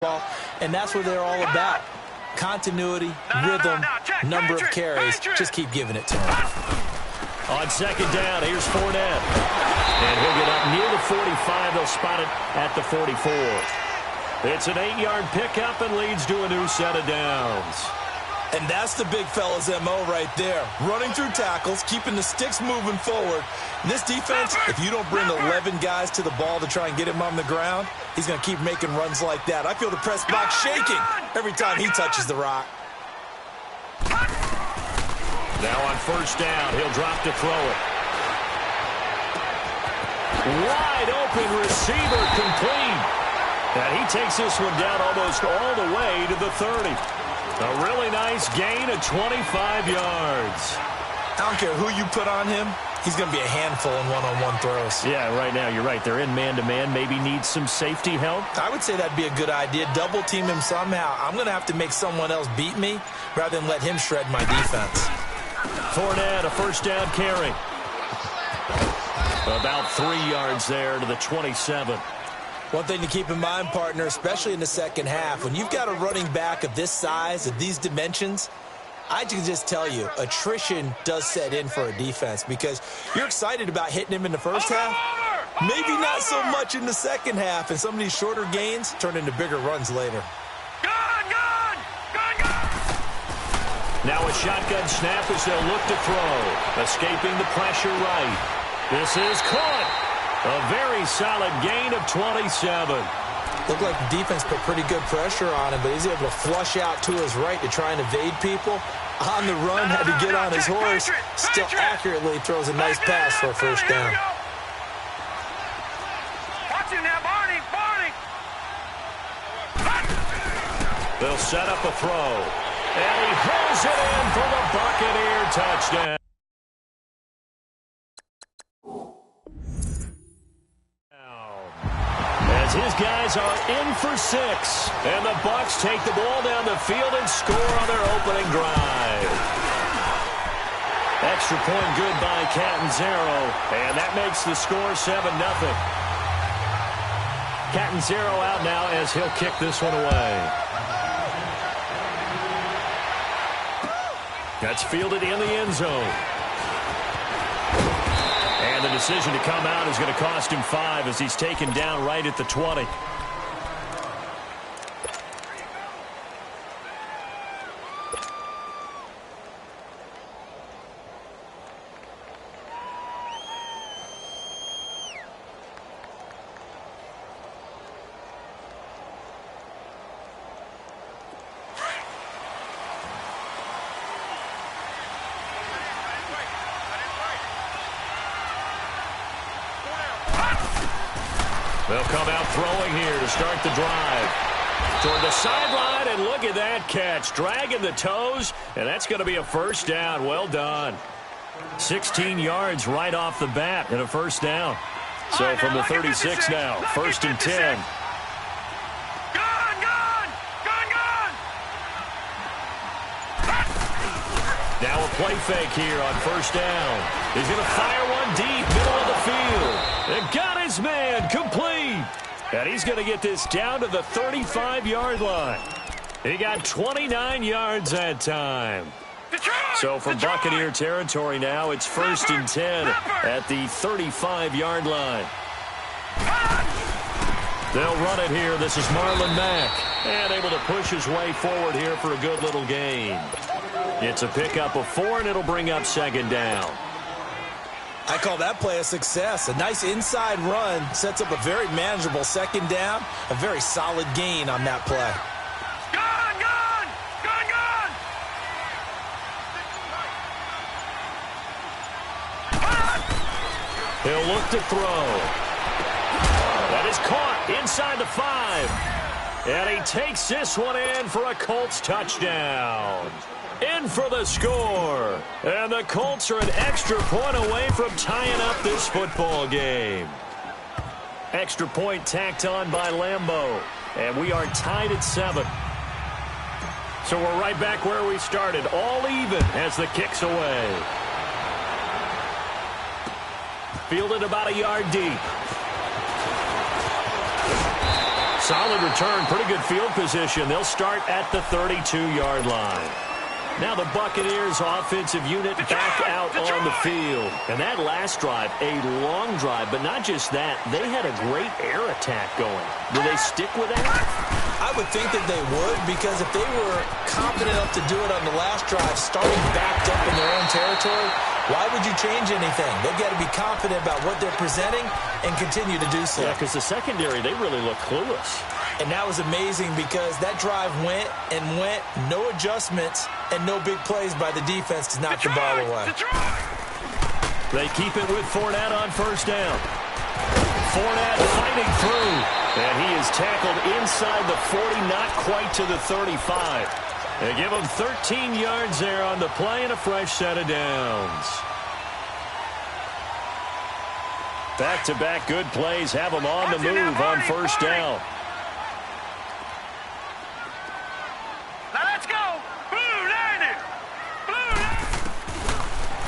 ball, and that's what they're all about. Continuity, rhythm, number of carries. Just keep giving it to him. On second down, here's Fournette. And he'll get up near the 45. They'll spot it at the 44. It's an 8-yard pickup and leads to a new set of downs. And that's the big fella's MO right there. Running through tackles, keeping the sticks moving forward. This defense, if you don't bring 11 guys to the ball to try and get him on the ground, he's going to keep making runs like that. I feel the press box shaking every time he touches the rock. Now on first down, he'll drop to throw it. Wide open receiver complete. And he takes this one down almost all the way to the 30. A really nice gain of 25 yards. I don't care who you put on him. He's going to be a handful in one-on-one throws. Yeah, right now, you're right. They're in man-to-man. Maybe needs some safety help. I would say that'd be a good idea. Double team him somehow. I'm going to have to make someone else beat me rather than let him shred my defense. Fournette, a first down carry. About 3 yards there to the 27. One thing to keep in mind, partner, especially in the second half, when you've got a running back of this size, of these dimensions, I can just tell you, attrition does set in for a defense because you're excited about hitting him in the first half. Maybe not so much in the second half, and some of these shorter gains turn into bigger runs later. Now a shotgun snap as they'll look to throw. Escaping the pressure right. This is caught. A very solid gain of 27. Looked like the defense put pretty good pressure on him, but he's able to flush out to his right to try and evade people. On the run, had to get on his horse. Still accurately throws a nice pass for a first down. Watch him now, Barney. They'll set up a throw. And he hauls it in for the Buccaneer touchdown. As his guys are in for 6. And the Bucs take the ball down the field and score on their opening drive. Extra point good by Catanzaro. And that makes the score 7-0. Catanzaro out now as he'll kick this one away. That's fielded in the end zone. And the decision to come out is going to cost him 5 as he's taken down right at the 20. They'll come out throwing here to start the drive. Toward the sideline, and look at that catch. Dragging the toes, and that's going to be a first down. Well done. 16 yards right off the bat and a first down. So from the 36 now, first and 10. Now a play fake here on first down. He's going to fire one deep, middle of the field. And got his man complete. And he's going to get this down to the 35-yard line. He got 29 yards that time. So from Buccaneer territory now, it's first and 10 at the 35-yard line. They'll run it here. This is Marlon Mack. And able to push his way forward here for a good little gain. It's a pickup of 4, and it'll bring up second down. I call that play a success. A nice inside run sets up a very manageable second down. A very solid gain on that play. He'll look to throw. That is caught inside the 5. And he takes this one in for a Colts touchdown. In for the score. And the Colts are an extra point away from tying up this football game. Extra point tacked on by Lambeau. And we are tied at 7. So we're right back where we started. All even as the kick's away. Fielded about a yard deep. Solid return, pretty good field position. They'll start at the 32-yard line. Now the Buccaneers offensive unit back out on the field. And that last drive, a long drive, but not just that. They had a great air attack going. Do they stick with that? I would think that they would, because if they were confident enough to do it on the last drive, starting backed up in their own territory, why would you change anything? They've got to be confident about what they're presenting and continue to do so. Yeah, because the secondary, they really look clueless. And that was amazing because that drive went and went, no adjustments, and no big plays by the defense to knock the ball away. They keep it with Fournette on first down. Fournette fighting through. And he is tackled inside the 40, not quite to the 35. They give him 13 yards there on the play and a fresh set of downs. Back-to-back good plays have them on the move on first down.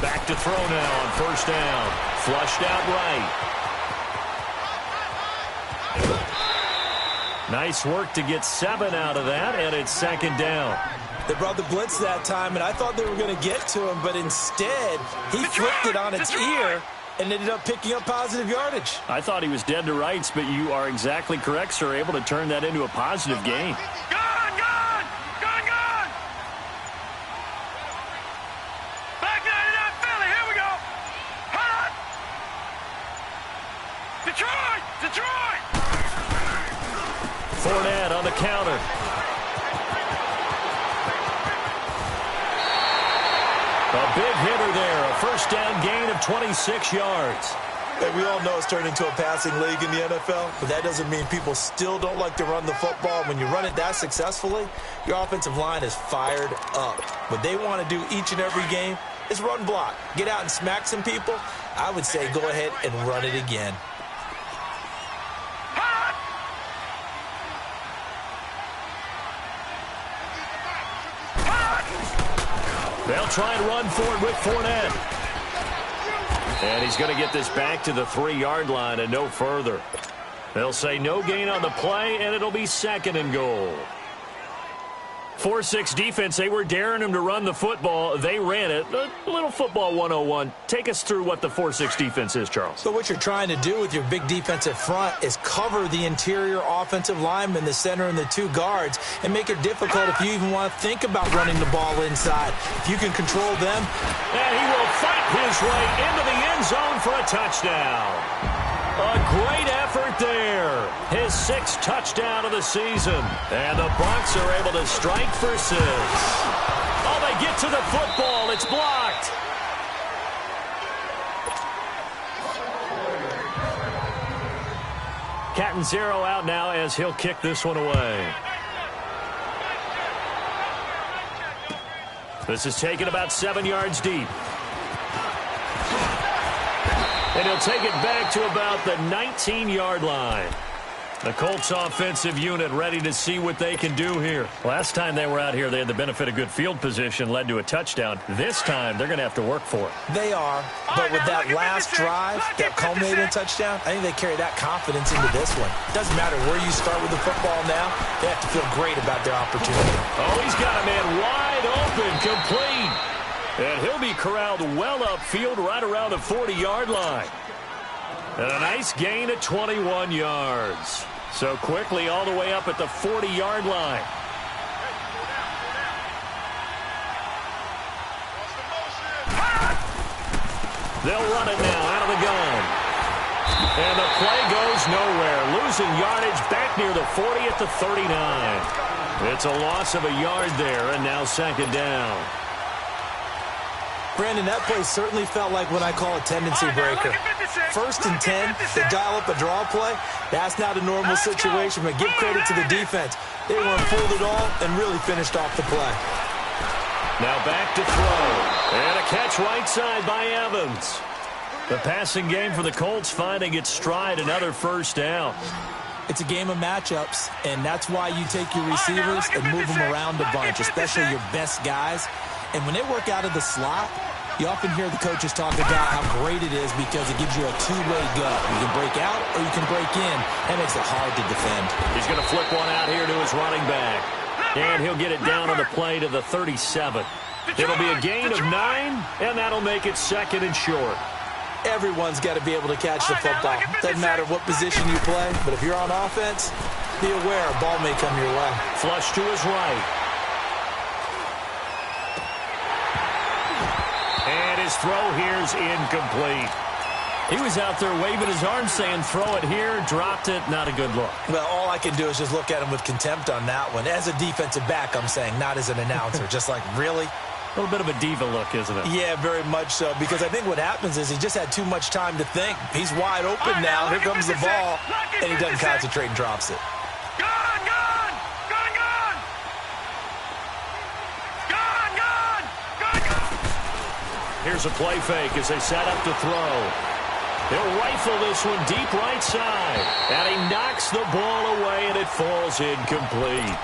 Back to throw now on first down. Flushed out right. Nice work to get 7 out of that, and it's second down. They brought the blitz that time, and I thought they were going to get to him, but instead he flipped it on its ear and ended up picking up positive yardage. I thought he was dead to rights, but you are exactly correct, sir. Able to turn that into a positive gain. Fournette on the counter. A big hitter there. A first down gain of 26 yards. And we all know it's turned into a passing league in the NFL, but that doesn't mean people still don't like to run the football. When you run it that successfully, your offensive line is fired up. What they want to do each and every game is run block. Get out and smack some people. I would say go ahead and run it again. They'll try and run forward with Fournette. And he's going to get this back to the 3-yard line and no further. They'll say no gain on the play, and it'll be second and goal. 4-6 defense, they were daring him to run the football. They ran it. A little football 101. Take us through what the 4-6 defense is, Charles. So what you're trying to do with your big defensive front is cover the interior offensive lineman, the center, and the 2 guards, and make it difficult if you even want to think about running the ball inside. If you can control them. And he will fight his way into the end zone for a touchdown. A great effort there. His 6th touchdown of the season. And the Bucs are able to strike for 6. Oh, they get to the football. It's blocked. Captain Zero out now as he'll kick this one away. This is taken about 7 yards deep. And he'll take it back to about the 19-yard line. The Colts offensive unit ready to see what they can do here. Last time they were out here, they had the benefit of good field position, led to a touchdown. This time, they're going to have to work for it. They are, but with that last drive, that culminating touchdown, I think they carry that confidence into this one. Doesn't matter where you start with the football now, they have to feel great about their opportunity. Oh, he's got a man wide open, complete. And he'll be corralled well upfield right around the 40-yard line. And a nice gain of 21 yards. So quickly all the way up at the 40-yard line. They'll run it now out of the gun. And the play goes nowhere. Losing yardage back near the 40 at the 39. It's a loss of a yard there, and now second down. Brandon, that play certainly felt like what I call a tendency breaker. 1st and 10, they dial up a draw play. That's not a normal situation, but give credit to the defense. They weren't fooled at all and really finished off the play. Now back to throw. And a catch right side by Evans. The passing game for the Colts finding its stride, another first down. It's a game of matchups, and that's why you take your receivers and move them around a bunch, especially your best guys. And when they work out of the slot, You often hear the coaches talk about how great it is because it gives you a two-way go. You can break out or you can break in. That makes it hard to defend. He's going to flip one out here to his running back. And he'll get it down on the play to the 37. It'll be a gain of 9, and that'll make it 2nd and short. Everyone's got to be able to catch the football. Doesn't matter what position you play, but if you're on offense, be aware a ball may come your way. Flush to his right. And his throw here's incomplete. He was out there waving his arms saying, throw it here, dropped it, not a good look. Well, all I can do is just look at him with contempt on that one. As a defensive back, I'm saying, not as an announcer. Just like, really? A little bit of a diva look, isn't it? Yeah, very much so, because I think what happens is he just had too much time to think. He's wide open now. Here comes the ball, and he doesn't concentrate and drops it. Gone, gone! Gone, gone! Gone, gone! Gone, gone! Here's a play fake as they set up to throw. He'll rifle this one deep right side. And he knocks the ball away, and it falls incomplete.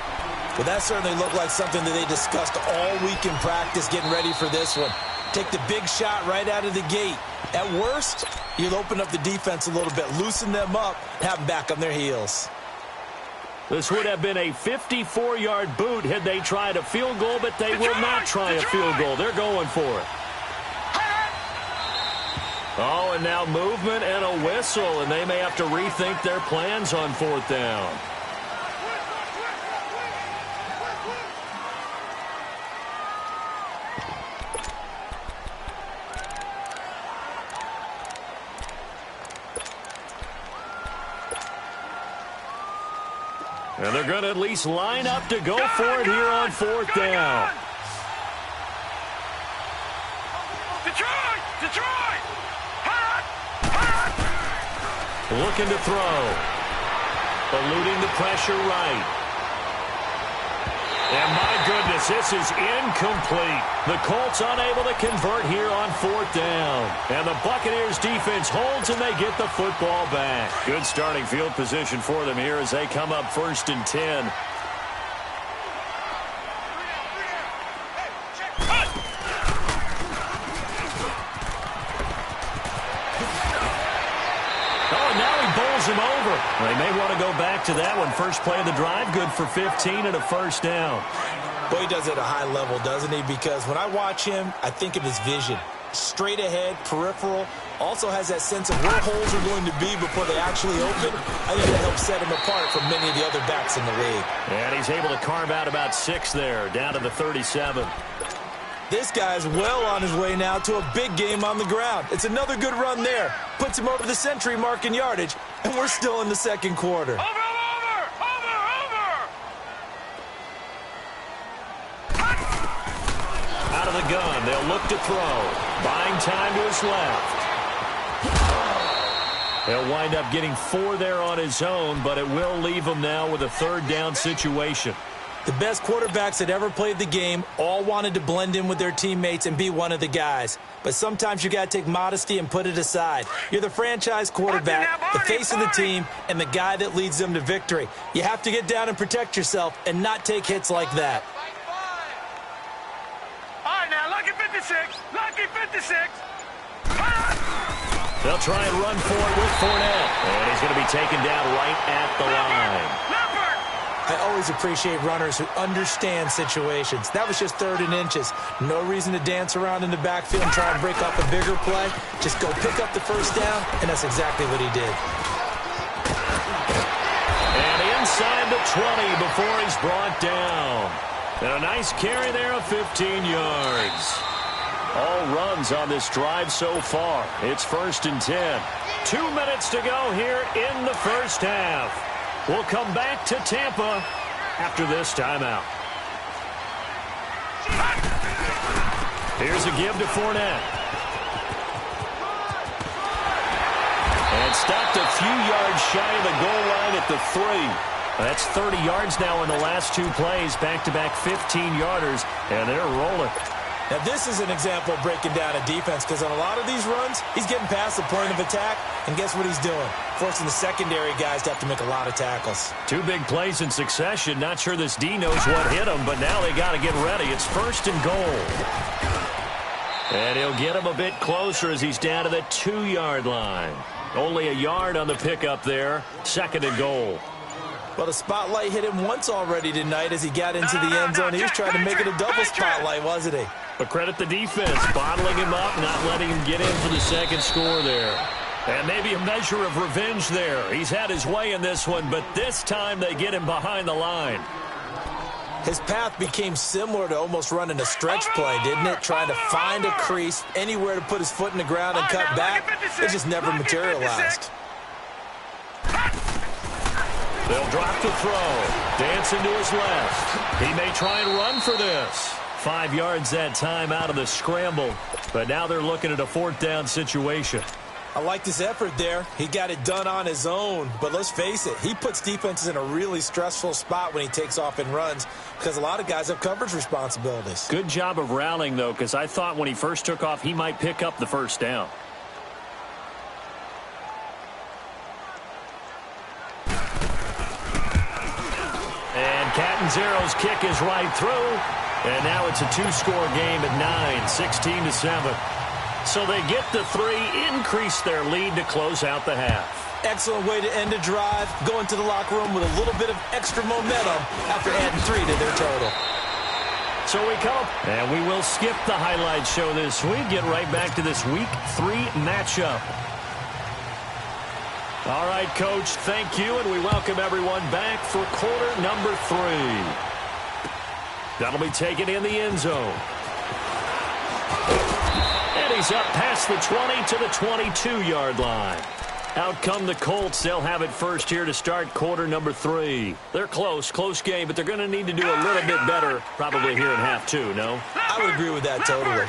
Well, that certainly looked like something that they discussed all week in practice getting ready for this one. Take the big shot right out of the gate. At worst, you'll open up the defense a little bit, loosen them up, have them back on their heels. This would have been a 54-yard boot had they tried a field goal, but they will not try a field goal. They're going for it. Oh, and now movement and a whistle, and they may have to rethink their plans on 4th down. And they're going to at least line up to go for it here on 4th down. Detroit! Detroit! Hot! Hot! Looking to throw. Eluding the pressure right. And my goodness, this is incomplete. The Colts unable to convert here on 4th down. And the Buccaneers defense holds and they get the football back. Good starting field position for them here as they come up 1st and 10. Him over. They may want to go back to that one. First play of the drive, good for 15 and a 1st down. Boy, he does it at a high level, doesn't he? Because when I watch him, I think of his vision. Straight ahead, peripheral, also has that sense of where holes are going to be before they actually open. I think that helps set him apart from many of the other backs in the league. And he's able to carve out about 6 there, down to the 37. This guy's well on his way now to a big game on the ground. It's another good run there. Puts him over the century mark in yardage, and we're still in the 2nd quarter. Over! Out of the gun, they'll look to throw. Buying time to his left. He'll wind up getting 4 there on his own, but it will leave him now with a 3rd down situation. The best quarterbacks that ever played the game all wanted to blend in with their teammates and be one of the guys. But sometimes you got to take modesty and put it aside. You're the franchise quarterback, the face of the team, and the guy that leads them to victory. You have to get down and protect yourself and not take hits like that. All right, now, lucky 56. Lucky 56. They'll try and run for it with Fournette. And he's going to be taken down right at the line. I always appreciate runners who understand situations. That was just 3rd and inches. No reason to dance around in the backfield and try and break up a bigger play. Just go pick up the 1st down, and that's exactly what he did. And inside the 20 before he's brought down. And a nice carry there of 15 yards. All runs on this drive so far. It's 1st and 10. 2 minutes to go here in the 1st half. We'll come back to Tampa after this timeout. Here's a give to Fournette. And stopped a few yards shy of the goal line at the 3. That's 30 yards now in the last 2 plays. Back-to-back 15-yarders, and they're rolling. Now, this is an example of breaking down a defense because on a lot of these runs, he's getting past the point of attack, and guess what he's doing? Forcing the secondary guys to have to make a lot of tackles. 2 big plays in succession. Not sure this D knows what hit him, but now they got to get ready. It's 1st and goal. And he'll get him a bit closer as he's down to the 2-yard line. Only a yard on the pickup there. 2nd and goal. Well, the spotlight hit him once already tonight as he got into the end zone. He was trying to make it a double spotlight, wasn't he? But credit the defense, bottling him up, not letting him get in for the second score there. And maybe a measure of revenge there. He's had his way in this one, but this time they get him behind the line. His path became similar to almost running a stretch play, didn't it? Trying to find a crease, anywhere to put his foot in the ground and cut back. It just never materialized. They'll drop the throw. Dancing to his left. He may try and run for this. 5 yards that time out of the scramble. But now they're looking at a 4th down situation. I liked his effort there. He got it done on his own. But let's face it, he puts defenses in a really stressful spot when he takes off and runs because a lot of guys have coverage responsibilities. Good job of rallying, though, because I thought when he first took off, he might pick up the 1st down. And Catanzaro's kick is right through. And now it's a 2-score game at 9, 16-7. So they get the 3, increase their lead to close out the half. Excellent way to end a drive, going to the locker room with a little bit of extra momentum after adding 3 to their total. So we come, and we will skip the highlight show this week, get right back to this Week 3 matchup. All right, Coach, thank you, and we welcome everyone back for quarter number 3. That'll be taken in the end zone. And he's up past the 20 to the 22-yard line. Out come the Colts. They'll have it first here to start quarter number 3. They're close game, but they're going to need to do a little bit better probably here in half 2, no? I would agree with that totally.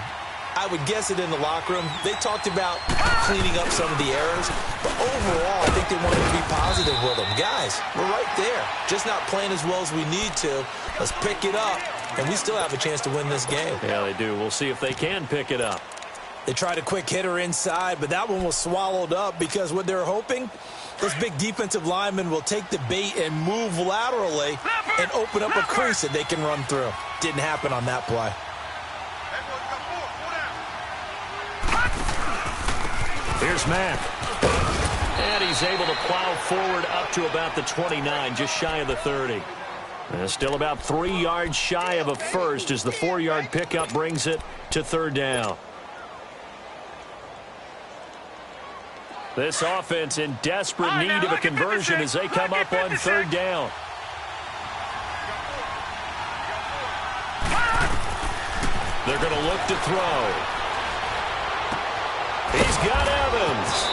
I would guess it in the locker room. They talked about cleaning up some of the errors, but overall, I think they wanted to be positive with them. Guys, we're right there. Just not playing as well as we need to. Let's pick it up, and we still have a chance to win this game. Yeah, they do. We'll see if they can pick it up. They tried a quick hitter inside, but that one was swallowed up because what they're hoping, those big defensive linemen will take the bait and move laterally and open up a crease that they can run through. Didn't happen on that play. Here's Mack. And he's able to plow forward up to about the 29, just shy of the 30. And still about 3 yards shy of a first as the 4-yard pickup brings it to 3rd down. This offense in desperate need of a conversion as they come up on 3rd down. They're going to look to throw. He's got Evans.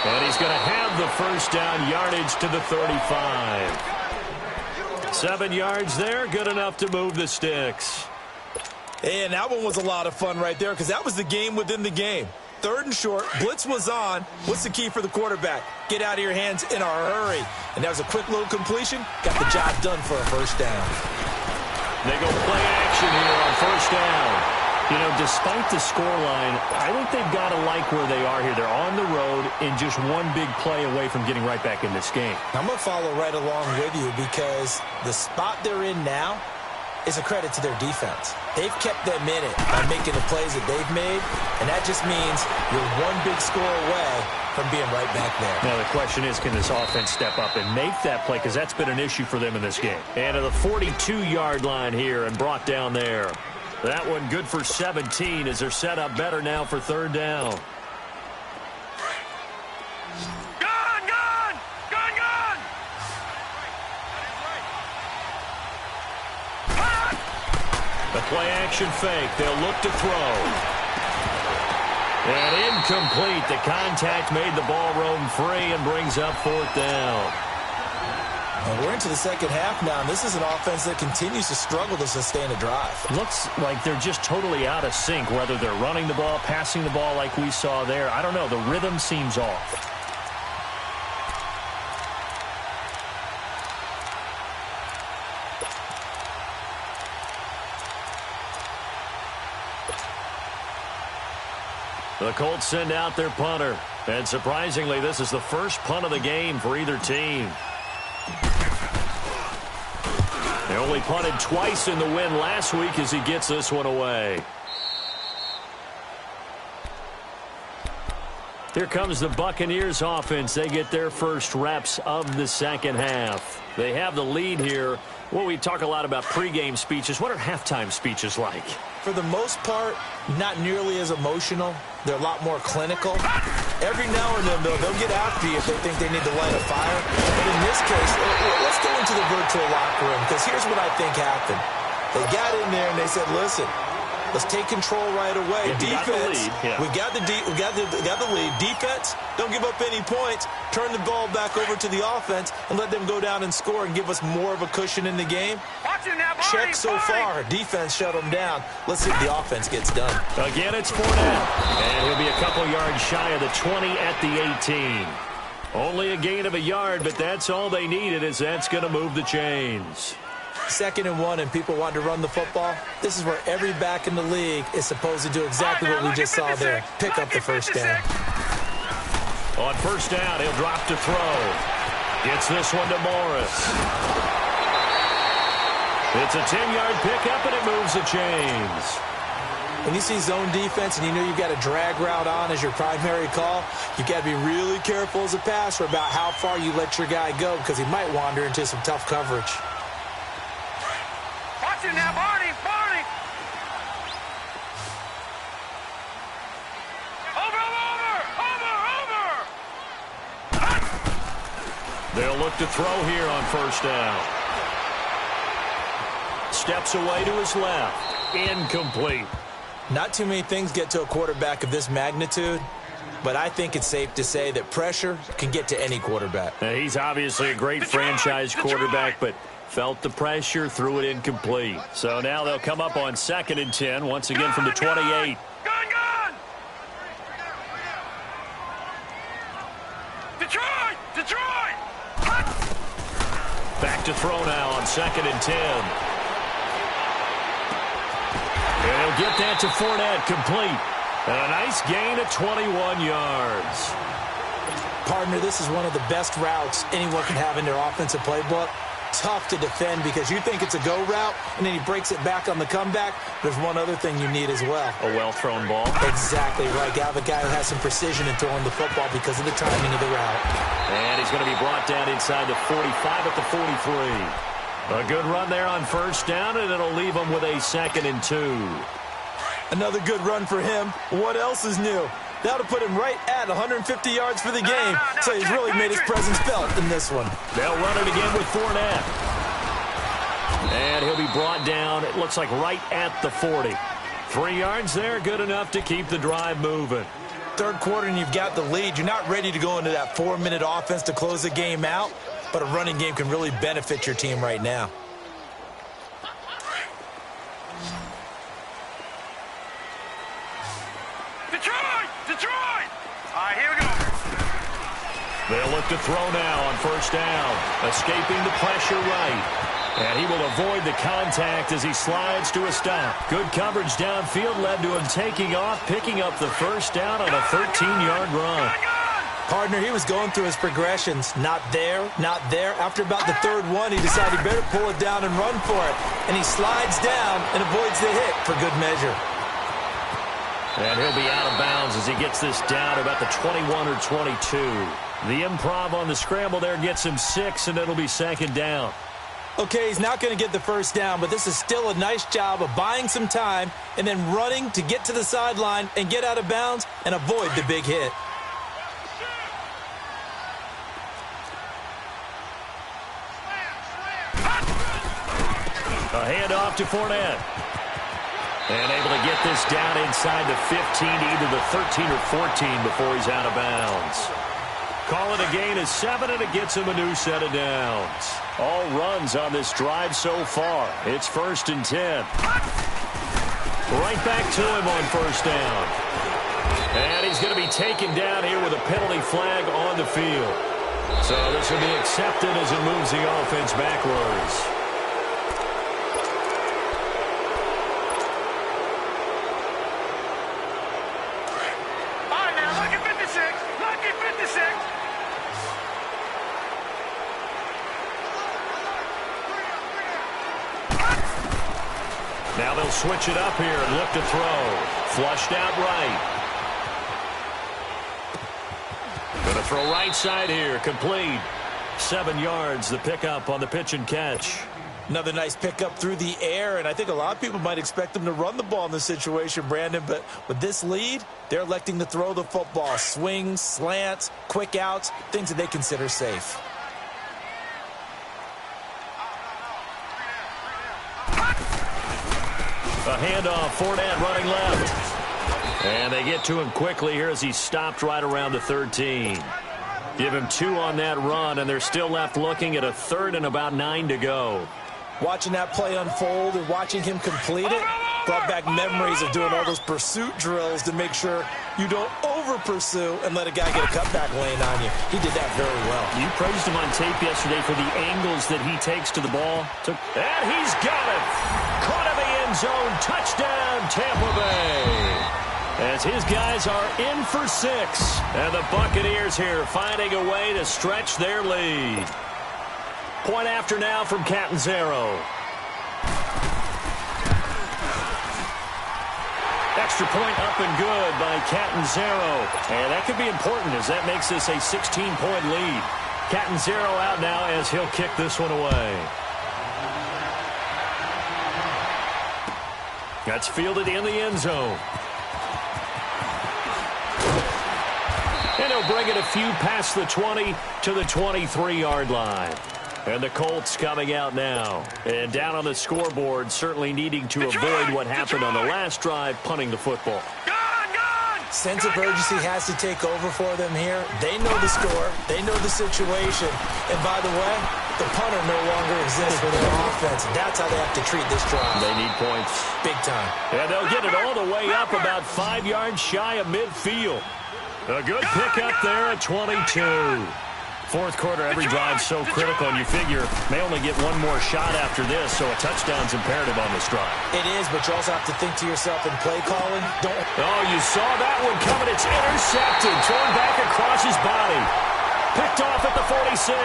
And he's going to have the 1st down, yardage to the 35. 7 yards there, good enough to move the sticks. And that one was a lot of fun right there because that was the game within the game. 3rd and short, blitz was on. What's the key for the quarterback? Get out of your hands in a hurry. And that was a quick little completion. Got the job done for a 1st down. They go play action here on 1st down. You know, despite the scoreline, I think they've got to like where they are here. They're on the road and just one big play away from getting right back in this game. I'm going to follow right along with you because the spot they're in now is a credit to their defense. They've kept them in it by making the plays that they've made, and that just means you're one big score away from being right back there. Now, the question is, can this offense step up and make that play? Because that's been an issue for them in this game. And to the 42-yard line here and brought down there. That one good for 17 as they're set up better now for 3rd down. The play-action fake. They'll look to throw. And incomplete. The contact made the ball roam free and brings up 4th down. And we're into the second half now, and this is an offense that continues to struggle to sustain a drive. Looks like they're just totally out of sync, whether they're running the ball, passing the ball like we saw there. I don't know. The rhythm seems off. The Colts send out their punter. And surprisingly, this is the first punt of the game for either team. They only punted twice in the win last week as he gets this one away. Here comes the Buccaneers offense. They get their first reps of the second half. They have the lead here. Well, we talk a lot about pregame speeches. What are halftime speeches like? For the most part, not nearly as emotional. They're a lot more clinical. Every now and then, though, they'll get after you if they think they need to light a fire. But in this case, let's go into the virtual locker room, because here's what I think happened. They got in there and they said, listen, let's take control right away. Defense, we got the lead. Defense, don't give up any points. Turn the ball back over to the offense and let them go down and score and give us more of a cushion in the game. Check so far. Defense shut them down. Let's see if the offense gets done. Again, it's Fournette. And he'll be a couple yards shy of the 20 at the 18. Only a gain of a yard, but that's all they needed, as that's going to move the chains. 2nd and 1, and people want to run the football. This is where every back in the league is supposed to do exactly what we just saw there. Pick up the first down. On first down, he'll drop to throw. Gets this one to Morris. It's a 10-yard pickup, and it moves the chains. When you see zone defense and you know you've got a drag route on as your primary call, you've got to be really careful as a passer about how far you let your guy go, because he might wander into some tough coverage. Watch it now, Barney! Barney! Over! They'll look to throw here on first down. Steps away to his left. Incomplete. Not too many things get to a quarterback of this magnitude, but I think it's safe to say that pressure can get to any quarterback. He's obviously a great franchise quarterback, but felt the pressure, threw it incomplete. So now they'll come up on 2nd and 10, once again from the 28. Gun! Detroit! Back to throw now on 2nd and 10. And he'll get that to Fournette, complete. And a nice gain of 21 yards. Partner, this is one of the best routes anyone can have in their offensive playbook. Tough to defend because you think it's a go route, and then he breaks it back on the comeback. There's one other thing you need as well. A well-thrown ball. Exactly right. You have a guy who has some precision in throwing the football because of the timing of the route. And he's going to be brought down inside the 45 at the 43. A good run there on first down, and it'll leave him with a 2nd and 2. Another good run for him. What else is new? That'll put him right at 150 yards for the game. So he's really made his presence felt in this one. They'll run it again with Fournette. And he'll be brought down, it looks like right at the 40. 3 yards there, good enough to keep the drive moving. 3rd quarter and you've got the lead. You're not ready to go into that 4-minute offense to close the game out, but a running game can really benefit your team right now. Detroit! All right, here we go. They'll look to throw now on first down. Escaping the pressure right. And he will avoid the contact as he slides to a stop. Good coverage downfield led to him taking off, picking up the first down on a 13-yard run. Partner, he was going through his progressions. Not there, not there. After about the 3rd one, he decided he better pull it down and run for it. And he slides down and avoids the hit for good measure. And he'll be out of bounds as he gets this down about the 21 or 22. The improv on the scramble there gets him 6, and it'll be 2nd down. Okay, he's not going to get the first down, but this is still a nice job of buying some time and then running to get to the sideline and get out of bounds and avoid the big hit. A handoff to Fournette. And able to get this down inside the 15 to either the 13 or 14 before he's out of bounds. Call it a gain of 7, and it gets him a new set of downs. All runs on this drive so far. It's 1st and 10. Right back to him on first down. And he's going to be taken down here with a penalty flag on the field. So this will be accepted as it moves the offense backwards. Now they'll switch it up here and look to throw. Flushed out right. throw right side here, complete. 7 yards, the pickup on the pitch and catch. Another nice pickup through the air, and I think a lot of people might expect them to run the ball in this situation, Brandon, but with this lead, they're electing to throw the football. Swings, slants, quick outs, things that they consider safe. A handoff, Fournette running left. And they get to him quickly here as he stopped right around the 13. Give him 2 on that run, and they're still left looking at a 3rd and about 9 to go. Watching that play unfold and watching him complete it brought back memories of doing all those pursuit drills to make sure you don't over-pursue and let a guy get a cutback lane on you. He did that very well. You praised him on tape yesterday for the angles that he takes to the ball. And he's got it! Caught in the end zone. Touchdown, Tampa Bay! As his guys are in for 6. And the Buccaneers here finding a way to stretch their lead. Point after now from Catanzaro. Extra point up and good by Catanzaro. And that could be important as that makes this a 16-point lead. Catanzaro out now as he'll kick this one away. That's fielded in the end zone. And he'll bring it a few past the 20 to the 23-yard line. And the Colts coming out now. And down on the scoreboard, certainly needing to avoid what happened on the last drive, punting the football. Sense of urgency has to take over for them here. They know the score. They know the situation. And by the way, the punter no longer exists for their offense. That's how they have to treat this drive. They need points. Big time. And they'll get it all the way up about 5 yards shy of midfield. A good pickup there at 22. Fourth quarter, every drive so critical, and you figure may only get one more shot after this, so a touchdown's imperative on this drive. It is, but you also have to think to yourself in play calling. Oh, you saw that one coming. It's intercepted, thrown back across his body. Picked off at the 46.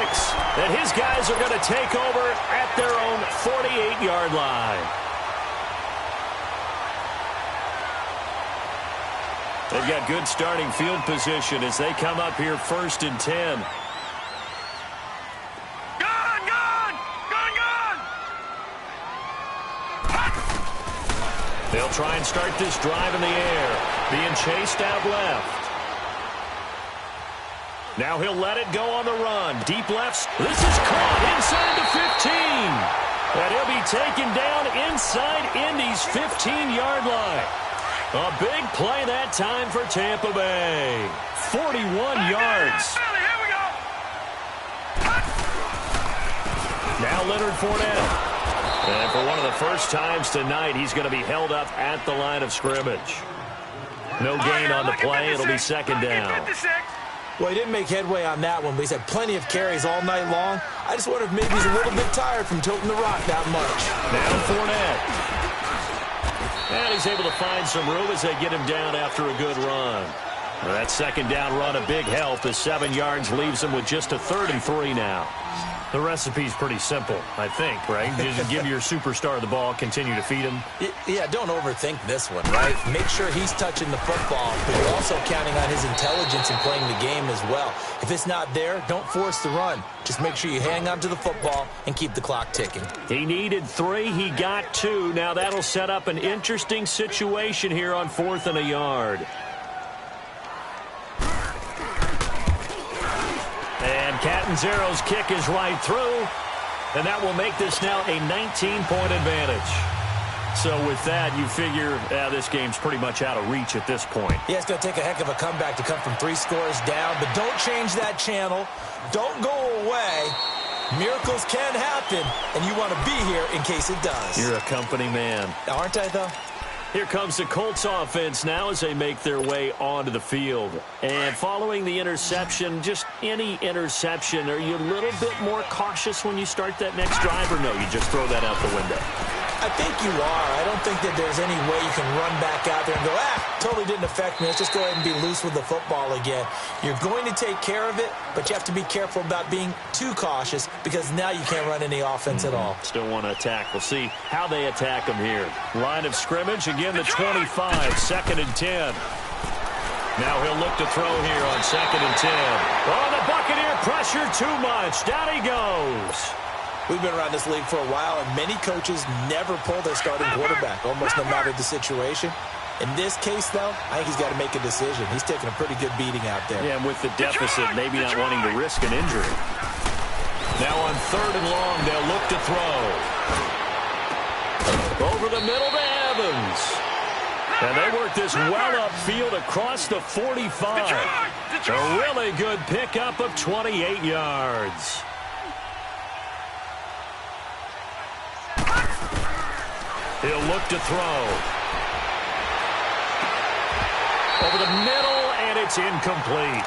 And his guys are going to take over at their own 48-yard line. They've got good starting field position as they come up here 1st and 10. They'll try and start this drive in the air. Being chased out left. Now he'll let it go on the run. Deep left. This is caught inside the 15. And he'll be taken down inside Indy's 15-yard line. A big play that time for Tampa Bay. 41 yards. Now Leonard Fournette. And for one of the first times tonight, he's going to be held up at the line of scrimmage. No gain on the play. It'll be 2nd down. Well, he didn't make headway on that one, but he's had plenty of carries all night long. I just wonder if maybe he's a little bit tired from toting the rock that much. Now Fournette. And he's able to find some room as they get him down after a good run. Well, that 2nd down run, a big help as 7 yards leaves him with just a 3rd and 3 now. The recipe's pretty simple, I think, right? Just give your superstar the ball, continue to feed him. Yeah, don't overthink this one, right? Make sure he's touching the football, but you're also counting on his intelligence in playing the game as well. If it's not there, don't force the run. Just make sure you hang on to the football and keep the clock ticking. He needed 3. He got 2. Now that'll set up an interesting situation here on 4th and a yard. And Catanzaro's kick is right through, and that will make this now a 19-point advantage. So with that, you figure this game's pretty much out of reach at this point. Yeah, it's going to take a heck of a comeback to come from 3 scores down, but don't change that channel. Don't go away. Miracles can happen, and you want to be here in case it does. You're a company man. Aren't I, though? Here comes the Colts offense now as they make their way onto the field. And following the interception, just any interception, are you a little bit more cautious when you start that next drive, or no, you just throw that out the window? I think you are. I don't think that there's any way you can run back out there and go, totally didn't affect me. Let's just go ahead and be loose with the football again. You're going to take care of it, but you have to be careful about being too cautious because now you can't run any offense at all. Still want to attack. We'll see how they attack them here. Line of scrimmage, again the 25, 2nd and 10. Now he'll look to throw here on 2nd and 10. Oh, the Buccaneer pressure too much. Down he goes. We've been around this league for a while, and many coaches never pull their starting quarterback, almost no matter the situation. In this case, though, I think he's got to make a decision. He's taking a pretty good beating out there. Yeah, and with the deficit, maybe not wanting to risk an injury. Now on 3rd and long, they'll look to throw. Over the middle to Evans. And they work this well upfield across the 45. A really good pickup of 28 yards. He'll look to throw. Over the middle, and it's incomplete.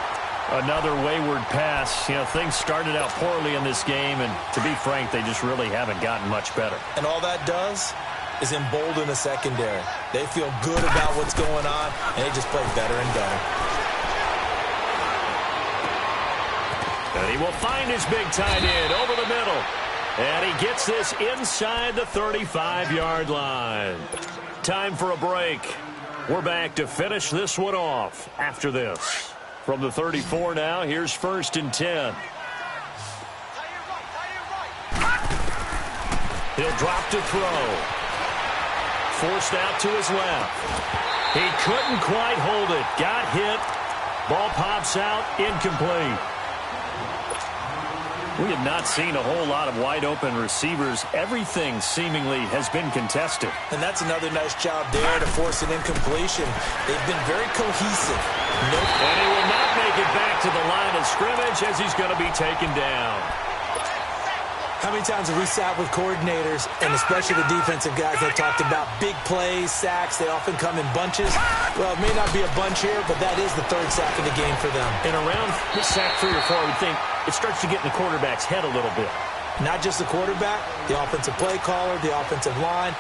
Another wayward pass. You know, things started out poorly in this game, and to be frank, they just really haven't gotten much better. And all that does is embolden the secondary. They feel good about what's going on, and they just play better and better. And he will find his big tight end over the middle. And he gets this inside the 35-yard line. Time for a break. We're back to finish this one off after this. From the 34 now, here's 1st and 10. He'll drop to throw. Forced out to his left. He couldn't quite hold it. Got hit. Ball pops out. Incomplete. We have not seen a whole lot of wide-open receivers. Everything seemingly has been contested. And that's another nice job there to force an incompletion. They've been very cohesive. And he will not make it back to the line of scrimmage as he's going to be taken down. How many times have we sat with coordinators, and especially the defensive guys that talked about big plays, sacks? They often come in bunches. Well, it may not be a bunch here, but that is the 3rd sack of the game for them. And around sack 3 or 4, I would think it starts to get in the quarterback's head a little bit. Not just the quarterback, the offensive play caller, the offensive line,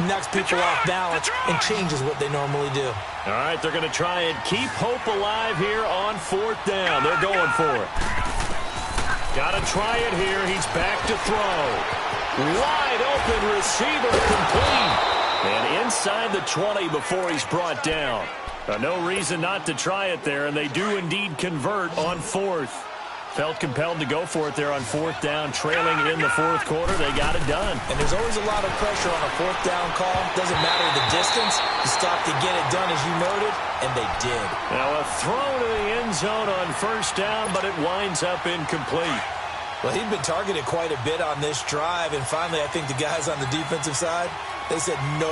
knocks people off balance and changes what they normally do. All right, they're going to try and keep hope alive here on 4th down. They're going for it. Got to try it here. He's back to throw. Wide open receiver complete. And inside the 20 before he's brought down. No reason not to try it there, and they do indeed convert on 4th. Felt compelled to go for it there on 4th down, trailing in the 4th quarter. They got it done. And there's always a lot of pressure on a 4th down call. Doesn't matter the distance. You stop to get it done, as you noted, and they did. Now a throw to the end zone on 1st down, but it winds up incomplete. Well, he'd been targeted quite a bit on this drive, and finally I think the guys on the defensive side, they said no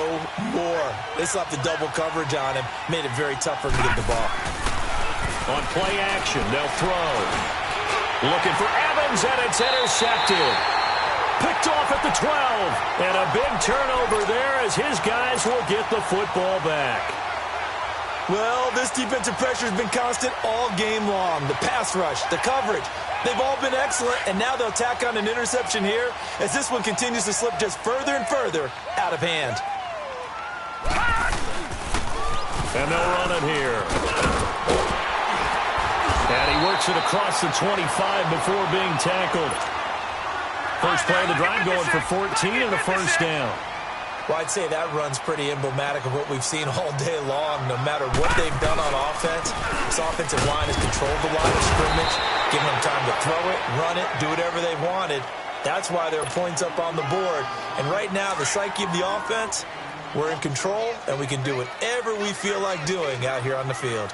more. They slapped the double coverage on him, made it very tough for him to get the ball. On play action, they'll throw. Looking for Evans, and it's intercepted. Picked off at the 12. And a big turnover there as his guys will get the football back. Well, this defensive pressure has been constant all game long. The pass rush, the coverage, they've all been excellent, and now they'll tack on an interception here as this one continues to slip just further and further out of hand. And they'll run it here. And he works it across the 25 before being tackled. First play of the drive going for 14 and a 1st down. Well, I'd say that run's pretty emblematic of what we've seen all day long. No matter what they've done on offense, this offensive line has controlled the line of scrimmage, giving them time to throw it, run it, do whatever they wanted. That's why there are points up on the board. And right now, the psyche of the offense, we're in control, and we can do whatever we feel like doing out here on the field.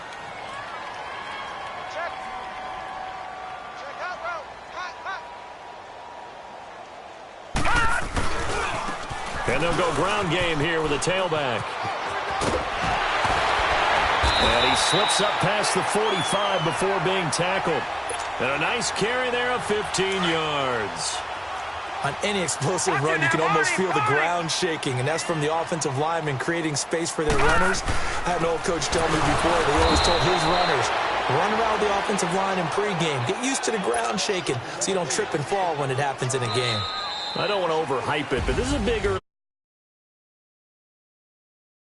And they'll go ground game here with a tailback. And he slips up past the 45 before being tackled. And a nice carry there of 15 yards. On any explosive run, you can almost feel the ground shaking, and that's from the offensive linemen creating space for their runners. I had an old coach tell me before, they always told his runners, run around the offensive line in pregame. Get used to the ground shaking so you don't trip and fall when it happens in a game. I don't want to overhype it, but this is a bigger...